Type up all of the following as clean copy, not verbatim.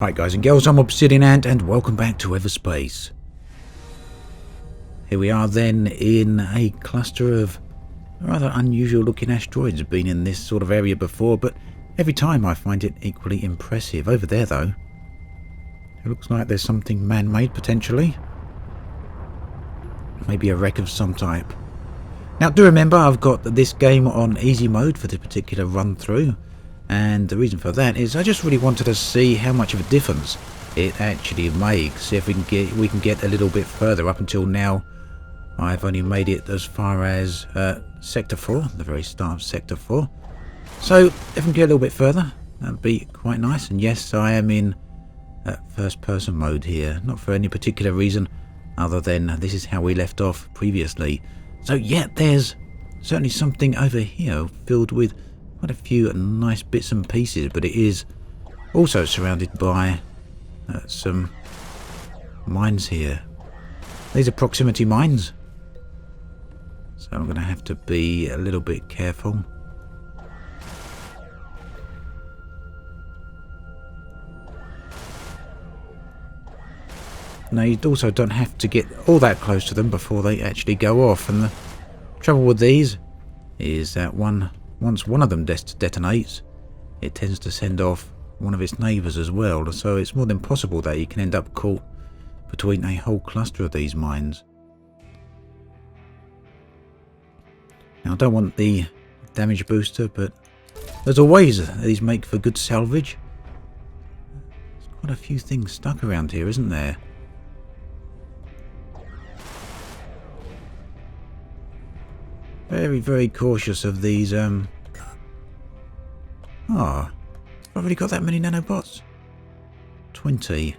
Hi guys and girls, I'm Obsidian Ant and welcome back to Everspace. Here we are then in a cluster of rather unusual looking asteroids. Been in this sort of area before, but every time I find it equally impressive. Over there though, it looks like there's something man-made potentially. Maybe a wreck of some type. Now do remember I've got this game on easy mode for this particular run through. And the reason for that is I just really wanted to see how much of a difference it actually makes. See if we can get a little bit further. Up until now, I've only made it as far as Sector 4, the very start of Sector 4. So if we can get a little bit further, that'd be quite nice. And yes, I am in first person mode here, not for any particular reason other than this is how we left off previously. So yeah, there's certainly something over here filled with quite a few nice bits and pieces, but it is also surrounded by some mines here. These are proximity mines, so I'm going to have to be a little bit careful. Now you also don't have to get all that close to them before they actually go off, and the trouble with these is that once one of them detonates, it tends to send off one of its neighbours as well, so it's more than possible that you can end up caught between a whole cluster of these mines. Now I don't want the damage booster, but as always, these make for good salvage. There's quite a few things stuck around here, isn't there? Very, very cautious of these, I've already got that many nanobots. 20.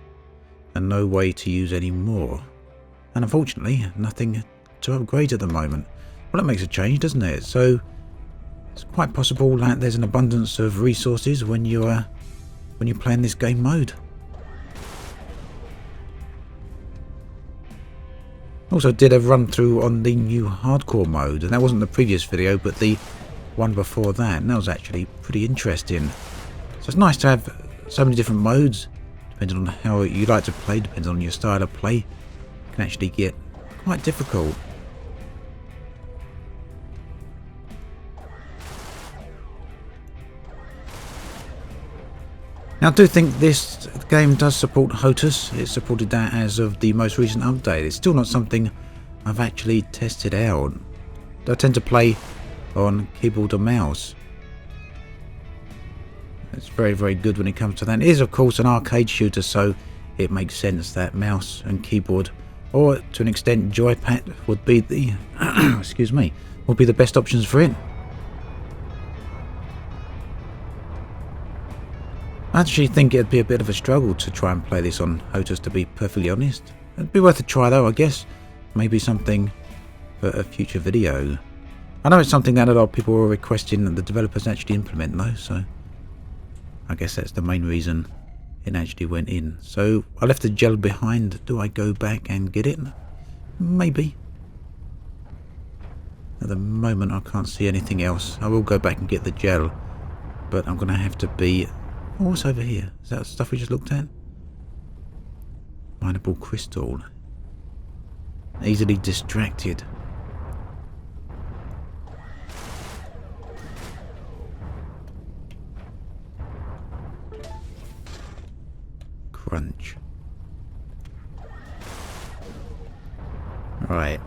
And no way to use any more. And unfortunately, nothing to upgrade at the moment. Well, that makes a change, doesn't it? So, it's quite possible that there's an abundance of resources when you're playing this game mode. Also did a run through on the new hardcore mode, and that wasn't the previous video but the one before that, and that was actually pretty interesting. So it's nice to have so many different modes, depending on how you like to play, depending on your style of play. It can actually get quite difficult. Now I do think this game does support HOTAS. It supported that as of the most recent update. It's still not something I've actually tested out. I tend to play on keyboard or mouse. It's very, very good when it comes to that. It is of course an arcade shooter, so it makes sense that mouse and keyboard, or to an extent joypad, would be the excuse me, would be the best options for it. I actually think it'd be a bit of a struggle to try and play this on HOTAS, to be perfectly honest. It'd be worth a try though, I guess. Maybe something for a future video. I know it's something that a lot of people were requesting that the developers actually implement though, so I guess that's the main reason it actually went in. So I left the gel behind. Do I go back and get it? Maybe. At the moment I can't see anything else. I will go back and get the gel, but I'm going to have to be... Oh, what's over here? Is that stuff we just looked at? Mineable crystal. Easily distracted. Crunch. Right.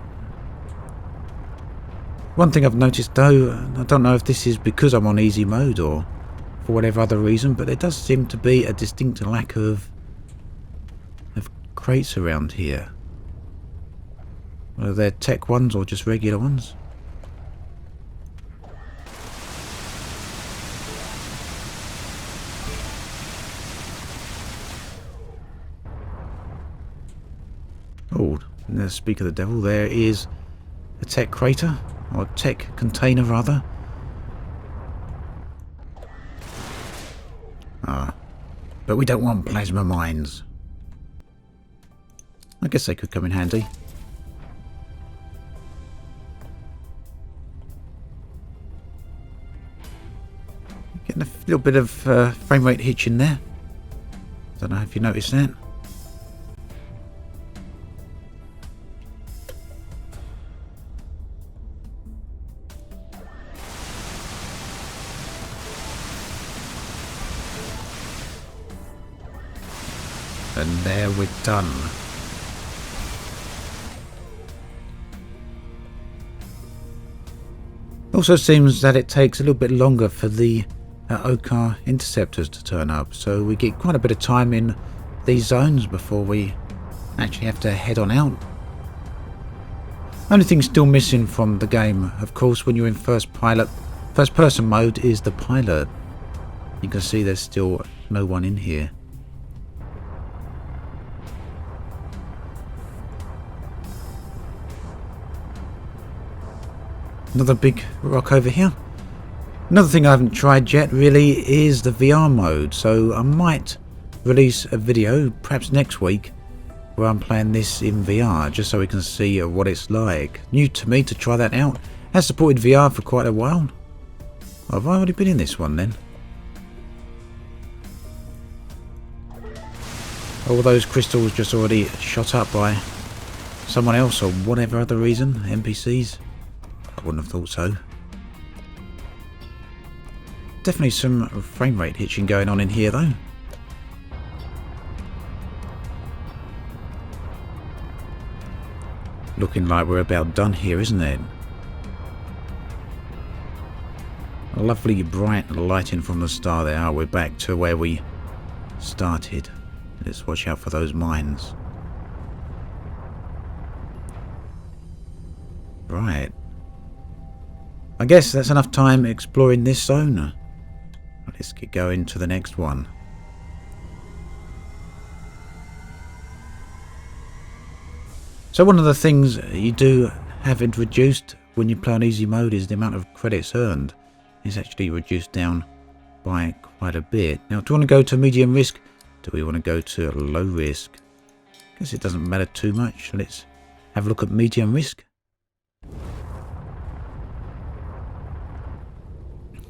One thing I've noticed though, I don't know if this is because I'm on easy mode or for whatever other reason, but there does seem to be a distinct lack of crates around here. Whether they're tech ones or just regular ones. Oh, speak of the devil, there is a tech crater, or tech container rather. But we don't want plasma mines. I guess they could come in handy. Getting a little bit of frame rate hitch in there. Don't know if you noticed that. And there we're done. Also seems that it takes a little bit longer for the Okar interceptors to turn up, so we get quite a bit of time in these zones before we actually have to head on out. Only thing still missing from the game, of course, when you're in first person mode, is the pilot. You can see there's still no one in here. Another big rock over here. Another thing I haven't tried yet really is the VR mode, so I might release a video perhaps next week where I'm playing this in VR just so we can see what it's like. New to me to try that out. Has supported VR for quite a while. Oh, have I already been in this one then? All those crystals just already shot up by someone else or whatever other reason, NPCs. I wouldn't have thought so. Definitely some frame rate hitching going on in here though. Looking like we're about done here, isn't it? A lovely bright lighting from the star there. Oh, we're back to where we started. Let's watch out for those mines. Right. I guess that's enough time exploring this zone. Let's get going to the next one. So one of the things you do have introduced when you play on easy mode is the amount of credits earned is actually reduced down by quite a bit. Now, do we want to go to medium risk? Do we want to go to low risk? I guess it doesn't matter too much. Let's have a look at medium risk.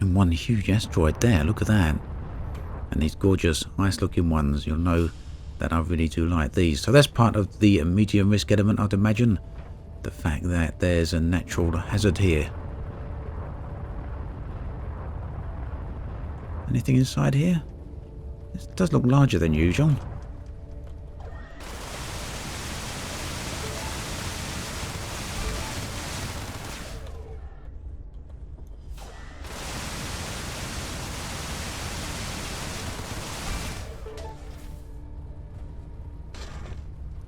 And one huge asteroid there, look at that. And these gorgeous, nice looking ones, you'll know that I really do like these. So that's part of the medium risk element, I'd imagine. The fact that there's a natural hazard here. Anything inside here? It does look larger than usual.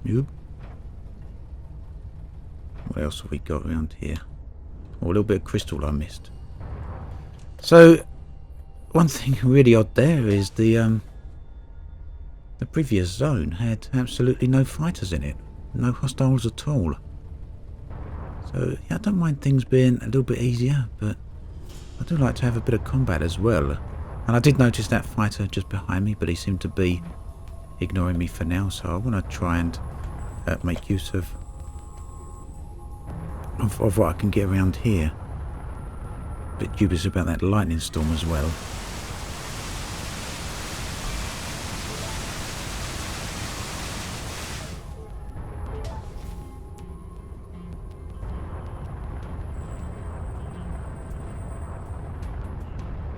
Nope. What else have we got around here? Oh, a little bit of crystal I missed. So, one thing really odd there is the previous zone had absolutely no fighters in it. No hostiles at all. So, yeah, I don't mind things being a little bit easier, but I do like to have a bit of combat as well. And I did notice that fighter just behind me, but he seemed to be ignoring me for now, so I want to try and make use of what I can get around here. A bit dubious about that lightning storm as well.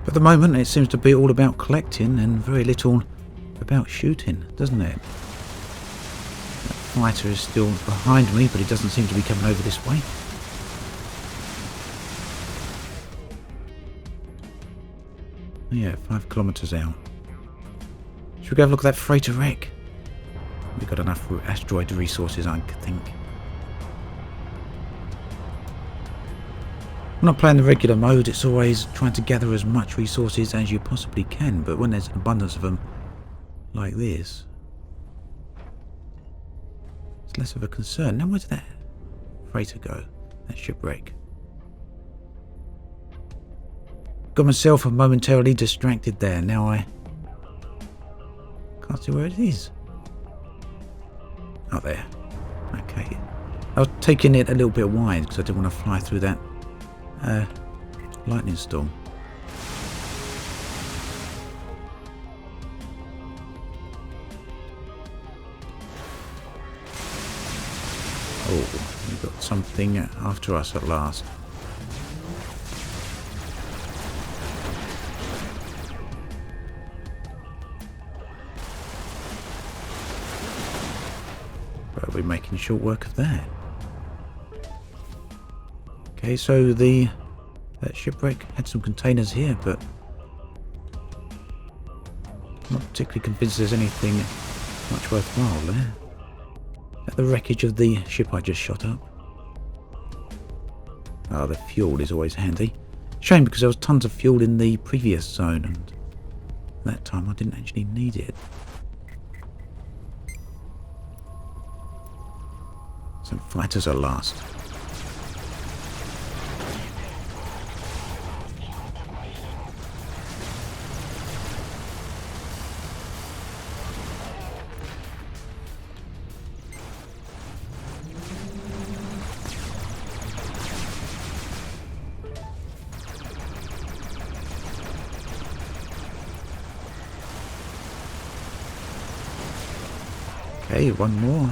At the moment it seems to be all about collecting and very little about shooting, doesn't it? That fighter is still behind me, but he doesn't seem to be coming over this way. Yeah, 5 kilometers out. Should we go have a look at that freighter wreck? We've got enough asteroid resources, I think. When I'm playing the regular mode, it's always trying to gather as much resources as you possibly can, but when there's an abundance of them like this, it's less of a concern. Now, where's that freighter go? That shipwreck. Got myself momentarily distracted there. Now I can't see where it is. Oh, there. Okay. I was taking it a little bit wide because I didn't want to fly through that lightning storm. Oh, we've got something after us at last. But we're making short work of that. Okay, so that shipwreck had some containers here, but I'm not particularly convinced there's anything much worthwhile there. The wreckage of the ship I just shot up. Ah, the fuel is always handy. Shame, because there was tons of fuel in the previous zone, and that time I didn't actually need it. Some fighters are last. Okay, one more.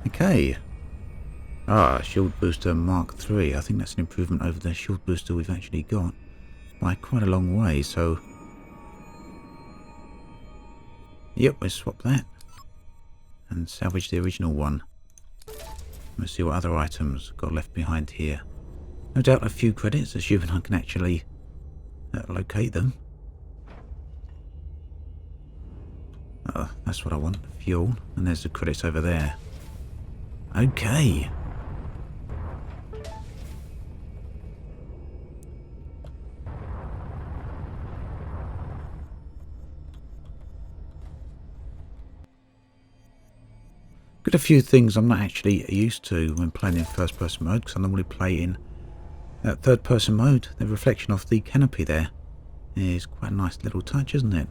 Okay. Shield booster Mark III. I think that's an improvement over the shield booster we've actually got by quite a long way, so... Yep, we'll swap that and salvage the original one. Let's see what other items got left behind here. No doubt a few credits, assuming I can actually locate them. That's what I want, fuel. And there's the credits over there. Okay. Got a few things I'm not actually used to when playing in first person mode, because I normally play in third person mode. The reflection off the canopy there is quite a nice little touch, isn't it?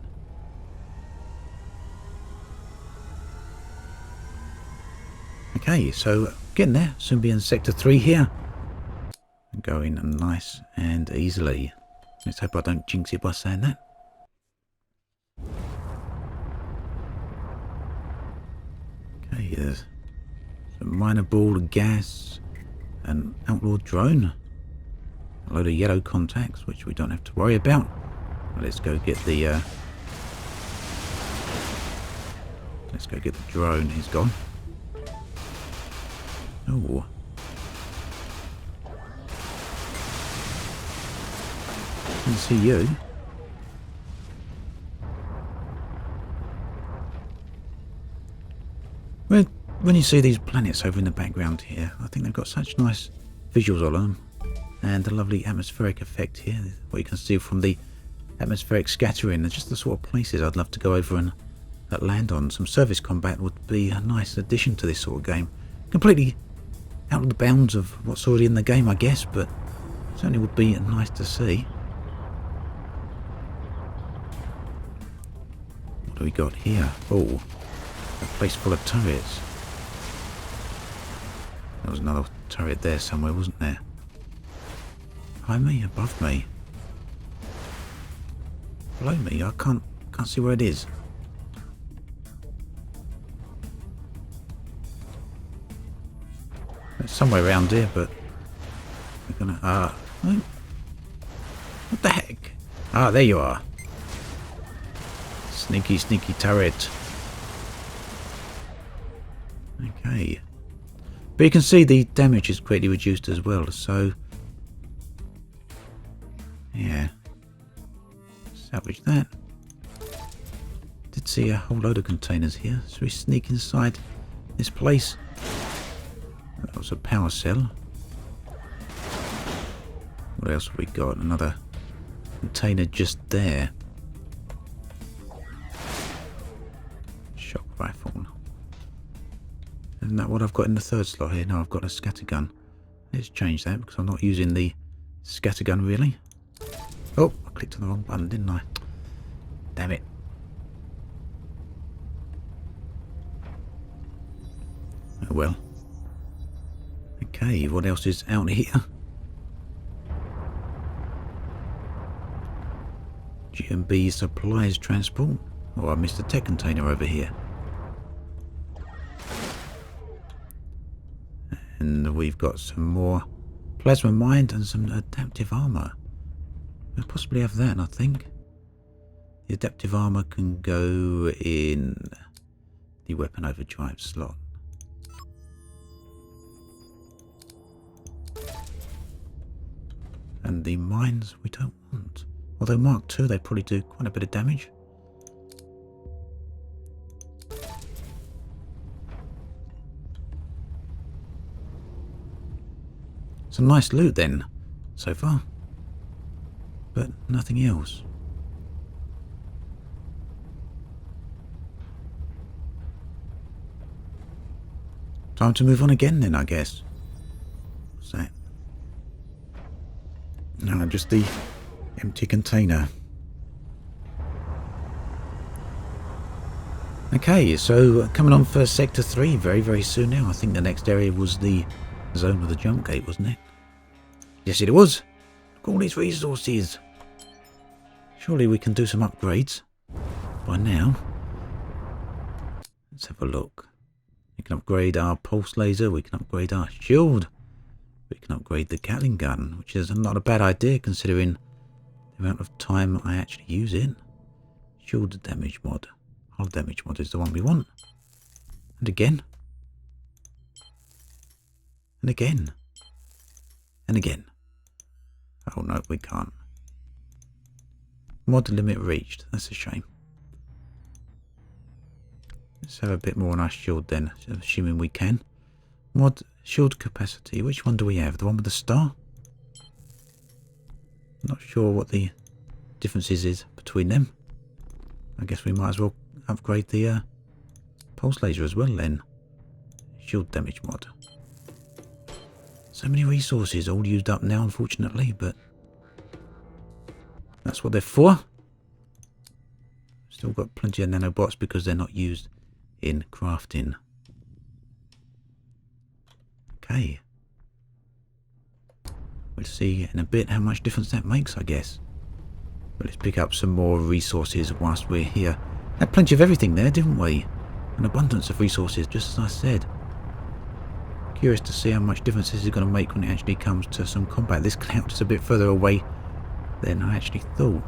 Okay, so getting there, soon be in sector 3 here. Going nice and easily. Let's hope I don't jinx it by saying that. Okay, there's some minor ball of gas, an outlaw drone, a load of yellow contacts, which we don't have to worry about. Let's go get the drone. He's gone. Oh. Can see you. Well, when you see these planets over in the background here, I think they've got such nice visuals on them, and a lovely atmospheric effect here. What you can see from the atmospheric scattering, they're just the sort of places I'd love to go over and land on. Some surface combat would be a nice addition to this sort of game. Completely out of the bounds of what's already in the game, I guess, but certainly would be nice to see. What do we got here? Oh, a place full of turrets. There was another turret there somewhere, wasn't there? Behind me? Above me? Below me? I can't see where it is. It's somewhere around here, but we're gonna what the heck? There you are. Sneaky turret. Okay. But you can see the damage is greatly reduced as well, so yeah. Salvage that. Did see a whole load of containers here, so we sneak inside this place. That was a power cell. What else have we got? Another container just there. Shock rifle. Isn't that what I've got in the third slot here? No, I've got a scattergun. Let's change that because I'm not using the scattergun really. Oh, I clicked on the wrong button, didn't I? Damn it. Oh well. Okay, what else is out here? G&B supplies transport. Oh, I missed a tech container over here. And we've got some more plasma mind and some adaptive armor. We'll possibly have that, I think. The adaptive armor can go in the weapon overdrive slot. And the mines we don't want. Although Mark II, they probably do quite a bit of damage. Some nice loot then, so far. But nothing else. Time to move on again then, I guess. What's that? No, just the empty container. Okay, so coming on for Sector 3 very, very soon now. I think the next area was the zone with the jump gate, wasn't it? Yes, it was. Look at all these resources. Surely we can do some upgrades by now. Let's have a look. We can upgrade our pulse laser, we can upgrade our shield, we can upgrade the Gatling gun, which is not a bad idea considering the amount of time I actually use it. Shield damage mod. Hull damage mod is the one we want. And again. And again. And again. Oh no, we can't. Mod limit reached. That's a shame. Let's have a bit more on our shield then, assuming we can. Mod shield capacity. Which one do we have? The one with the star? Not sure what the differences is between them. I guess we might as well upgrade the pulse laser as well then. Shield damage mod. So many resources all used up now, unfortunately, but that's what they're for. Still got plenty of nanobots because they're not used in crafting. Okay. We'll see in a bit how much difference that makes, I guess. But let's pick up some more resources whilst we're here. Had plenty of everything there, didn't we? An abundance of resources, just as I said. Curious to see how much difference this is going to make when it actually comes to some combat. This cloud is a bit further away than I actually thought.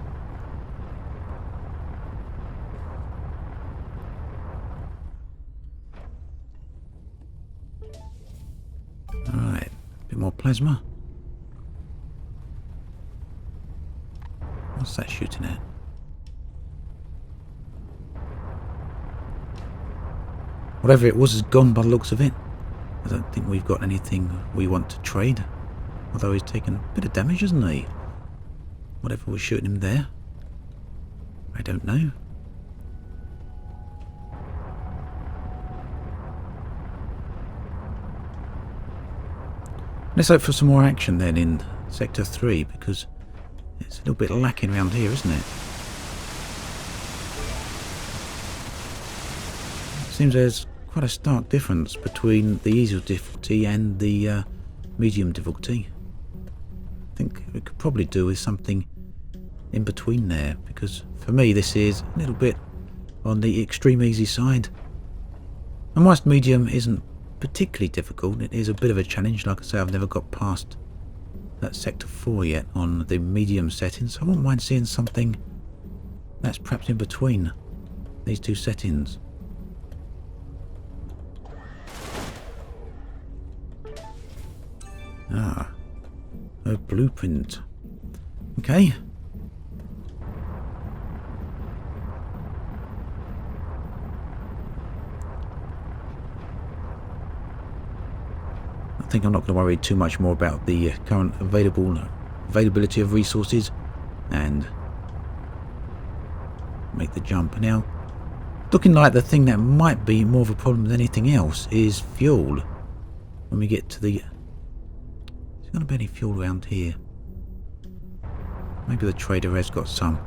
Alright, a bit more plasma. What's that shooting at? Whatever it was is gone by the looks of it. I don't think we've got anything we want to trade. Although he's taken a bit of damage, hasn't he? Whatever was shooting him there. I don't know. Let's hope for some more action then in Sector 3, because it's a little bit lacking around here, isn't it? Seems there's quite a stark difference between the easy difficulty and the medium difficulty. I think we could probably do with something in between there, because for me this is a little bit on the extreme easy side. And whilst medium isn't particularly difficult, it is a bit of a challenge. Like I say, I've never got past that Sector 4 yet on the medium settings, so I wouldn't mind seeing something that's perhaps in between these two settings. Ah, a blueprint. Okay. I think I'm not going to worry too much more about the current availability of resources and make the jump. Now, looking like the thing that might be more of a problem than anything else is fuel. When we get to the... There's going to be any fuel around here. Maybe the trader has got some.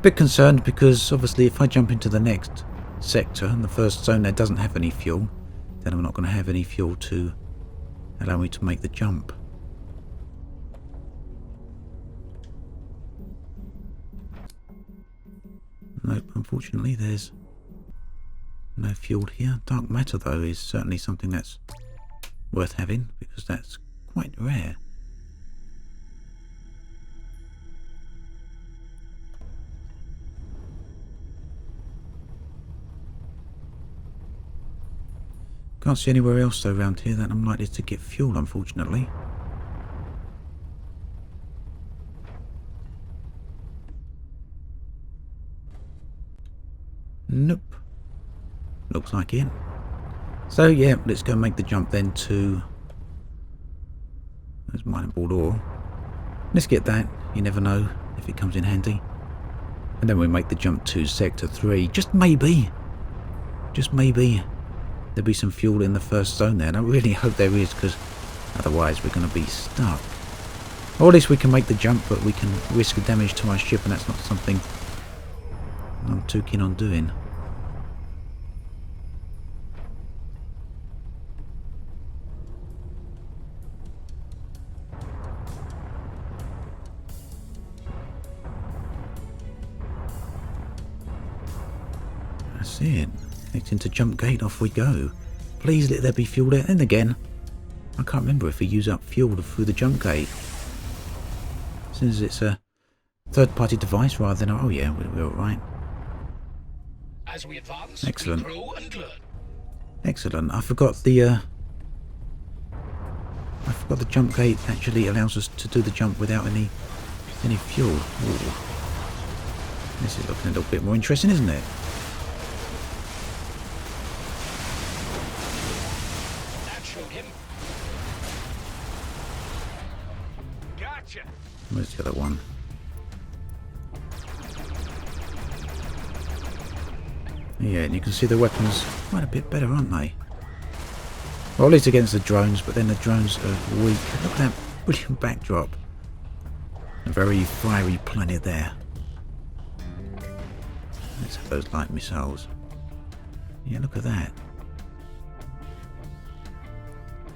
Bit concerned because obviously if I jump into the next sector and the first zone that doesn't have any fuel, then I'm not going to have any fuel to allow me to make the jump. unfortunately there's no fuel here. Dark matter though is certainly something that's worth having, because that's quite rare. Can't see anywhere else though around here that I'm likely to get fuel, unfortunately. Nope. Looks like it. So yeah, let's go make the jump then to... There's mining board ore. Let's get that. You never know if it comes in handy. And then we make the jump to Sector 3. Just maybe there'll be some fuel in the first zone there. And I really hope there is, because otherwise we're going to be stuck. Or at least we can make the jump, but we can risk damage to our ship, and that's not something I'm too keen on doing. That's it. Connecting to jump gate, off we go. Please let there be fuel there. And again, I can't remember if we use up fuel through the jump gate. Since it's a third-party device rather than... Oh yeah, we're alright. As we advance, excellent. We grow and learn. Excellent. I forgot the jump gate actually allows us to do the jump without any fuel. Ooh. This is looking a little bit more interesting, isn't it? Where's the other one? Yeah, and you can see the weapons quite a bit better, aren't they? Well, at least against the drones, but then the drones are weak. Look at that brilliant backdrop. A very fiery planet there. Let's have those light missiles. Yeah, look at that.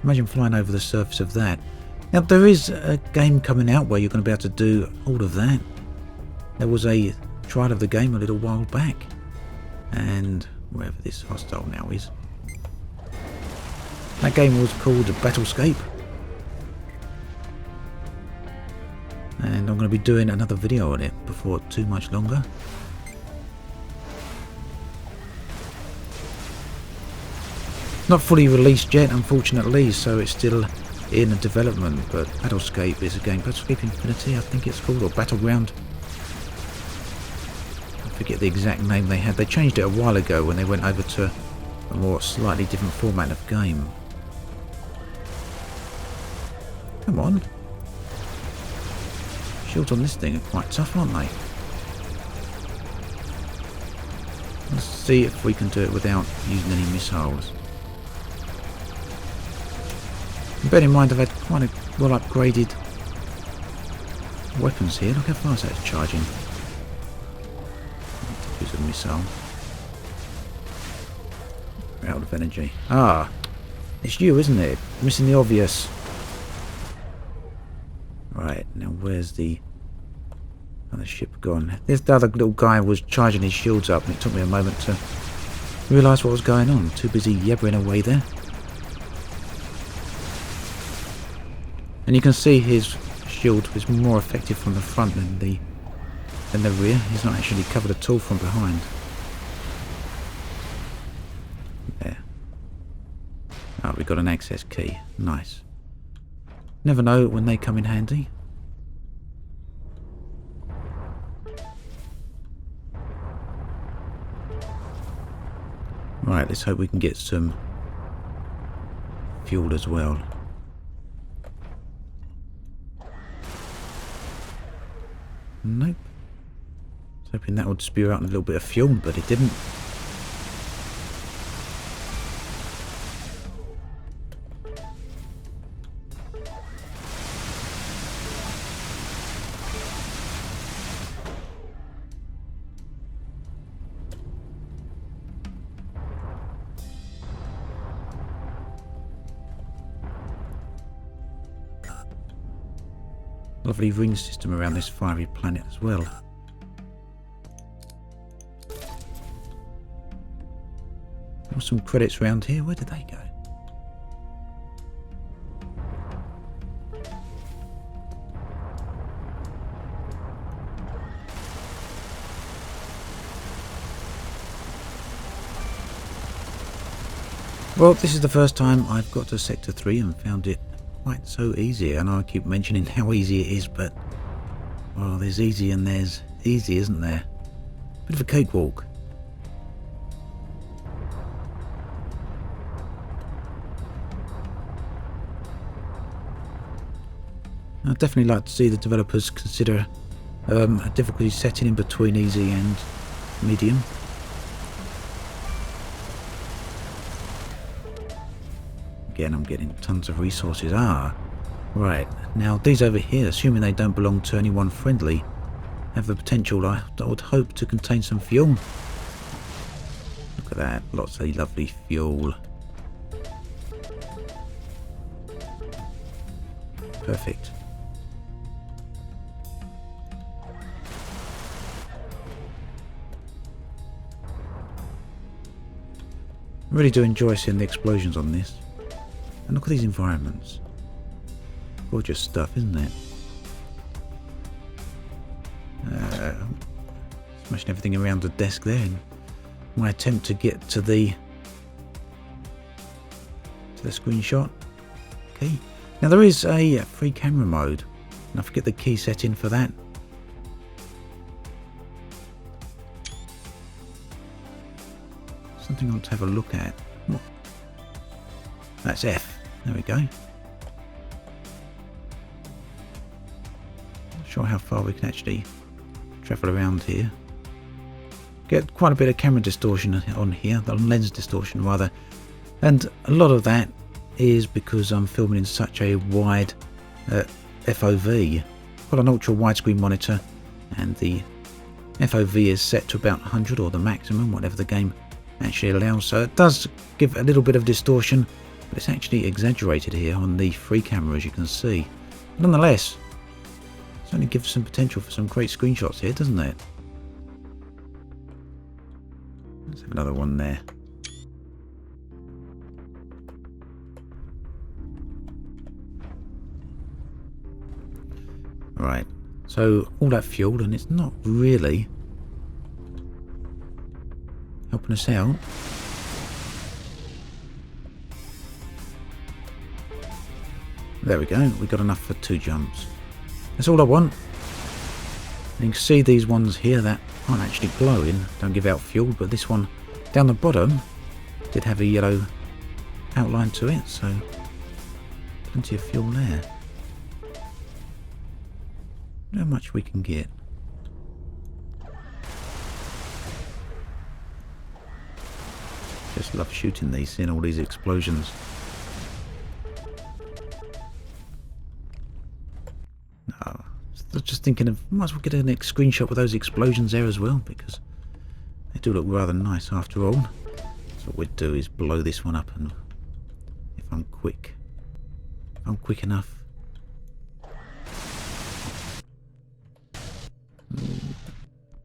Imagine flying over the surface of that. Now, there is a game coming out where you're going to be able to do all of that. There was a trial of the game a little while back. And wherever this hostile now is. That game was called Battlescape. And I'm going to be doing another video on it before too much longer. Not fully released yet, unfortunately, so it's still in development, but Battlescape is a game. Battlescape Infinity, I think it's called, or Battleground. I forget the exact name they had. They changed it a while ago when they went over to a more slightly different format of game. Come on. Shields on this thing are quite tough, aren't they? Let's see if we can do it without using any missiles. Bear in mind I've had quite a well upgraded weapons here. Look how fast that's charging. Use a missile. We're out of energy. Ah, it's you, isn't it? Missing the obvious. Right, now where's the other ship gone? This other little guy was charging his shields up, and it took me a moment to realise what was going on. Too busy yabbering away there. And you can see his shield is more effective from the front than the rear. He's not actually covered at all from behind. There. Oh, we got an access key. Nice. Never know when they come in handy. Right, let's hope we can get some fuel as well. Nope. I was hoping that would spew out a little bit of fuel, but it didn't. Lovely ring system around this fiery planet as well. There were some credits around here. Where did they go? Well, this is the first time I've got to Sector 3 and found it quite so easy. I know I keep mentioning how easy it is, but, well, there's easy and there's easy, isn't there? Bit of a cakewalk. I'd definitely like to see the developers consider a difficulty setting in between easy and medium. Again, I'm getting tons of resources. Right. Now, these over here, assuming they don't belong to anyone friendly, have the potential, I would hope, to contain some fuel. Look at that. Lots of lovely fuel. Perfect. I really do enjoy seeing the explosions on this. And look at these environments. Gorgeous stuff, isn't it? Smashing everything around the desk there in my attempt to get to the screenshot. Okay. Now there is a free camera mode, and I forget the key setting for that. Something I want to have a look at. What? That's F. There we go. Not sure how far we can actually travel around here. Get quite a bit of camera distortion on here, the lens distortion rather, and a lot of that is because I'm filming in such a wide FOV. I've got an ultra widescreen monitor, and the FOV is set to about 100 or the maximum, whatever the game actually allows. So it does give a little bit of distortion, but it's actually exaggerated here on the free camera, as you can see. Nonetheless, it certainly gives some potential for some great screenshots here, doesn't it? Let's have another one there. Right, so all that fuel, and it's not really helping us out. There we go, we got enough for 2 jumps. That's all I want. And you can see these ones here that aren't actually glowing, don't give out fuel, but this one down the bottom did have a yellow outline to it, so plenty of fuel there. How much we can get. Just love shooting these, seeing all these explosions. No, just thinking of, might as well get a next screenshot with those explosions there as well, because they do look rather nice after all. So what we'd do is blow this one up, and if I'm quick enough.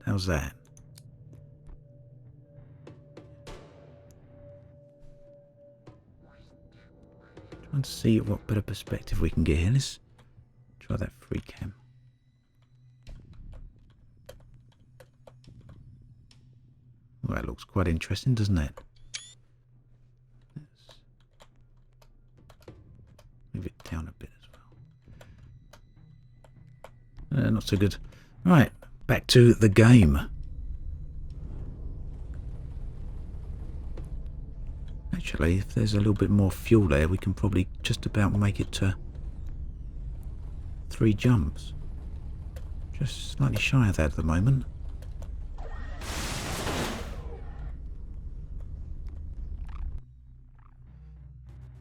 How's that? Trying to see what better perspective we can get here. Let's try that free cam. Well, that looks quite interesting, doesn't it? Let's move it down a bit as well. Not so good. Right, back to the game. Actually, if there's a little bit more fuel there, we can probably just about make it to 3 jumps. Just slightly shy of that at the moment.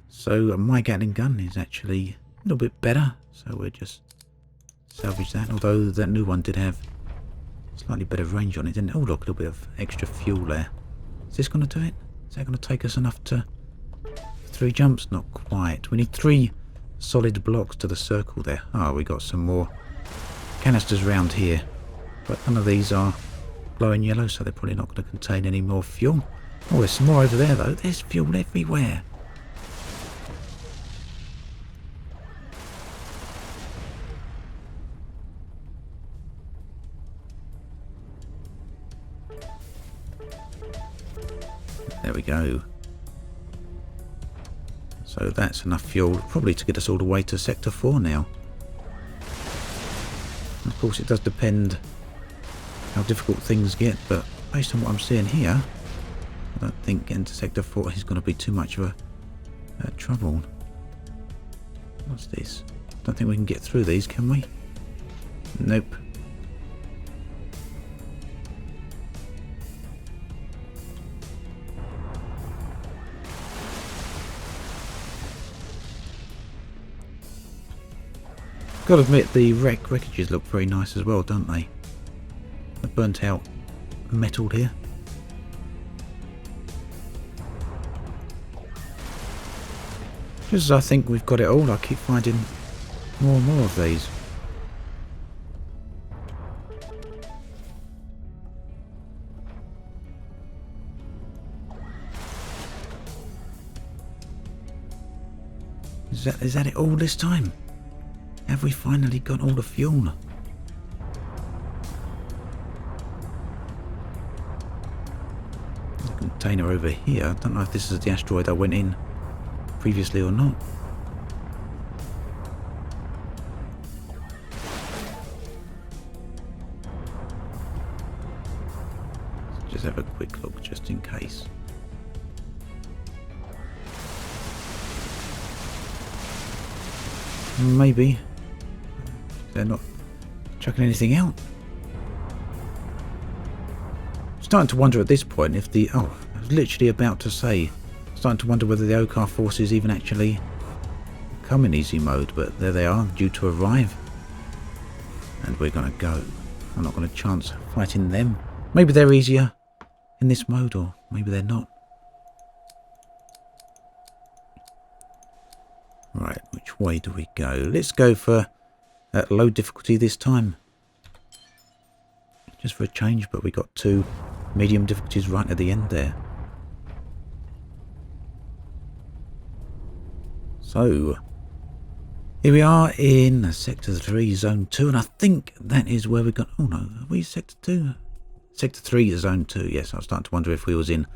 So my Gatling gun is actually a little bit better, so we'll just salvage that, although that new one did have slightly better range on it, didn't it? Oh look, a little bit of extra fuel there. Is this going to do it? Is that going to take us enough to 3 jumps? Not quite. We need 3 solid blocks to the circle there. Ah, we got some more canisters around here, but none of these are glowing yellow, so they're probably not going to contain any more fuel. Oh, there's some more over there though. There's fuel everywhere. There we go. So that's enough fuel probably to get us all the way to Sector 4 now. Of course it does depend how difficult things get, but based on what I'm seeing here, I don't think getting to Sector 4 is going to be too much of a trouble. What's this? Don't think we can get through these, can we? Nope. Gotta admit, the wreckages look very nice as well, don't they? The burnt out metal here. Just as I think we've got it all, I keep finding more and more of these. Is that it all this time? Have we finally got all the fuel? Container over here. I don't know if this is the asteroid I went in previously or not. Let's just have a quick look just in case. Maybe they're not chucking anything out. Starting to wonder at this point if the... Oh, I was literally about to say... Starting to wonder whether the Okar forces even actually come in easy mode, but there they are, due to arrive. And we're going to go. I'm not going to chance fighting them. Maybe they're easier in this mode, or maybe they're not. Right, which way do we go? Let's go for low difficulty this time. Just for a change, but we got 2 medium difficulties right at the end there. So, here we are in Sector 3, Zone 2, and I think that is where we got... Oh no, are we Sector 2? Sector 3 is Zone 2, yes, I was starting to wonder if we was in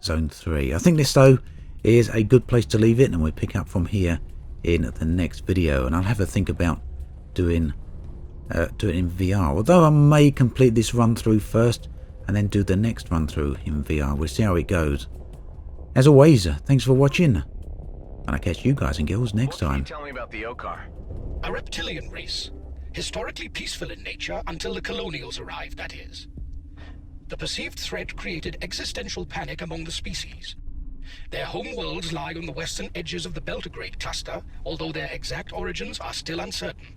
Zone 3. I think this, though, is a good place to leave it, and we'll pick up from here in the next video, and I'll have a think about doing it in VR. Although I may complete this run through first, and then do the next run through in VR. We'll see how it goes. As always, thanks for watching. And I'll catch you guys and girls next time. What can you tell me about the Okar? A reptilian race. Historically peaceful in nature until the colonials arrived, that is. The perceived threat created existential panic among the species. Their home worlds lie on the western edges of the Belgrade cluster, although their exact origins are still uncertain.